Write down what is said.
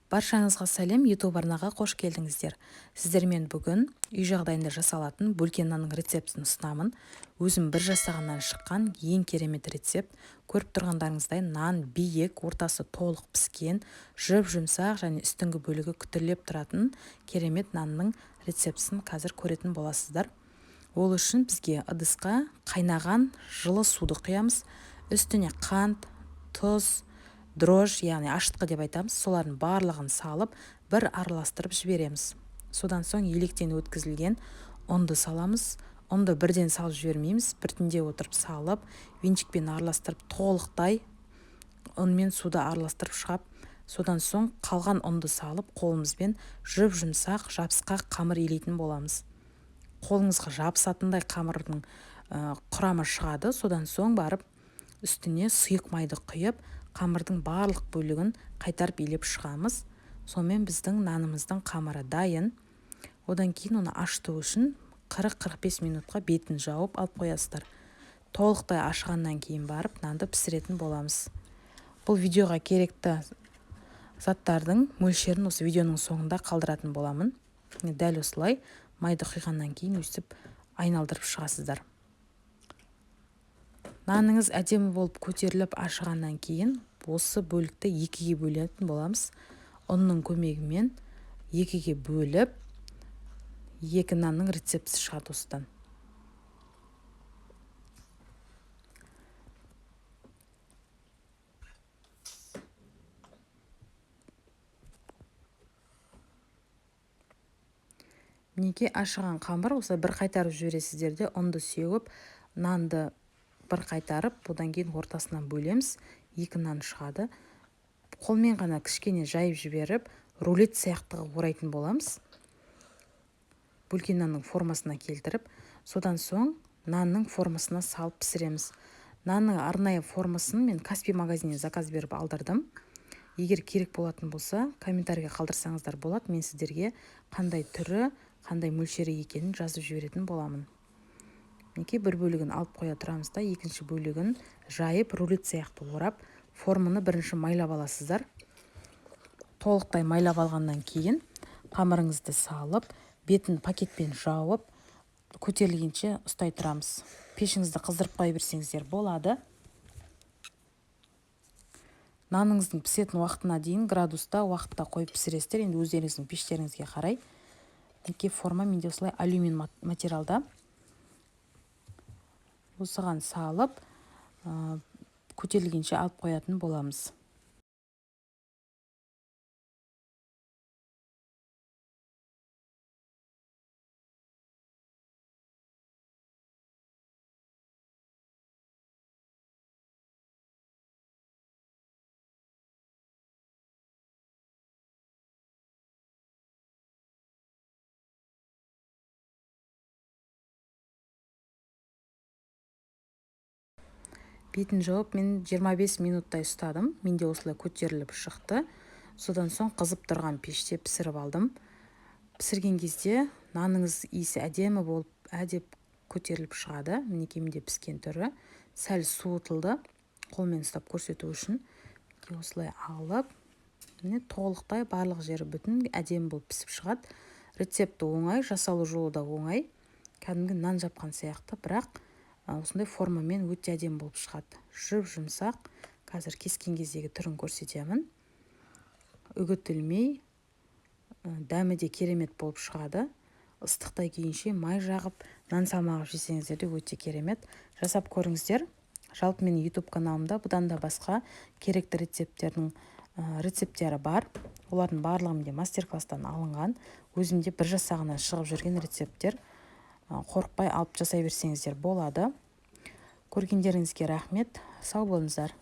Баршаңызға сәлем, YouTube арнаға қош келдіңіздер. Сіздермен бүгін үй жағдайында жасалатын бөлке нанның рецептін ұсынамын. Өзім бір жасағаннан шыққан ең керемет рецепт. Көріп тұрғандарыңыздай нан биік, ортасы толық піскен, жүп-жұмсақ және үстіңгі бөлігі күтірлеп тұратын керемет нанның рецептісін қазір көретін боласыздар. Ол үшін бізге ыдысқа қайнаған жылы суды құямыз. Үстіне қант, тұз, дрожж, яғни ашытқы деп айтамыз, солардың барлығын салып, бір араластырып жібереміз. Содан соң електен өткізілген ұнды саламыз. Ұнды бірден салып жібермейміз, біртіндеп отырып салып, венчикпен араластырып, толықтай ұн мен суды араластырып шығып, содан соң қалған ұнды салып, қолымызбен жүп-жұмсақ, жабысқақ қамыр илейтін боламыз. Қолыңызға жабысатындай қамырдың құрамы шығады. Содан соң барып үстіне сұйық майды құйып, қамырдың барлық бөлігін қайтарып илеп шығамыз. Сонымен біздің нанымыздың қамыры дайын. Одан кейін оны ашыту үшін 40-45 минутқа бетін жауып алып қоясыздар. Толықтай ашығаннан кейін барып нанды пісіретін боламыз. Бұл видеоға керекті заттардың мөлшерін осы видеоның соңында қалдыратын боламын. Дәл осылай майды құйғаннан кейін өстіп айналдырып шығасыздар. Наныңыз әдемі болып көтеріліп ашығаннан кейін осы бөлікті екіге бөлетін боламыз. Ұнның көмегімен екіге бөліп, екі нанның рецептісі шығады осыдан. Мінекей ашыған қамыр, осы бір қайтарып жібересіздер де ұнды сеуіп, нанды бір қайтарып, одан кейін ортасынан бөлеміз, екі нан шығады. Қолмен ғана кішкене жайып жіберіп, рулет сияқты орайтын боламыз. Бөлке нанның формасына келтіріп, содан соң нанның формасына салып пісіреміз. Нанның арнайы формасын мен Каспий магазинінен заказ беріп алдырдым. Егер керек болатын болса, комментарийге қалдырсаңыздар болады. Мен сіздерге қандай түрі, қандай мөлшері екенін жазып жіберетін боламын. Мінекей бір бөлігін алып қоя тұрамыз да, екінші бөлігін жайып, рулет сияқты орап, форманы бірінші майлап аласыздар. Толықтай майлап алғаннан кейін қамырыңызды салып, бетін пакетпен жауып, көтерілгенше ұстай тұрамыз. Пешіңізді қыздырып қоя берсеңіздер болады. Наныңыздың пісетін уақытына дейін градуста уақытта қойып пісіресіздер. Енді өздеріңіздің пештеріңізге қарай. Мінекей форма менде осылай алюмин материалда. Осыған салып, көтерілгенше алып қоятын боламыз. Бетін жауып, мен 25 минуттай ұстадым. Менде осылай көтеріліп шықты. Содан соң қызып тұрған пеште пісіріп алдым. Пісірген кезде наныңыз иісі әдемі болып, әдеп көтеріліп шығады. Мінекей менде піскен түрі. Сәл суытылды. Қолмен ұстап көрсету үшін. Осылай алып, толықтай барлық жері бүтін, әдемі болып пісіп шығады. Рецепті оңай, жасалу жолы да оңай. Кәдімгі нан жапқан сияқты, бірақ осындай формамен өте әдемі болып шығады. Жүп-жұмсақ. Қазір кескен кездегі түрін көрсетемін. Үгітілмей, дәмі де керемет болып шығады. Ыстықтай күйінше май жағып, нан салмағып жесеңіздер де өте керемет. Жасап көріңіздер. Жалпы менің YouTube каналымда бұдан да басқа керекті рецепттері бар. Олардың барлығы менде мастер-класстан алынған. Өзімде бір жасағаннан шығып жүрген рецепттер. Қорықпай алып жасай берсеңіздер болады. Көргендеріңізге рахмет. Сау болыңыздар.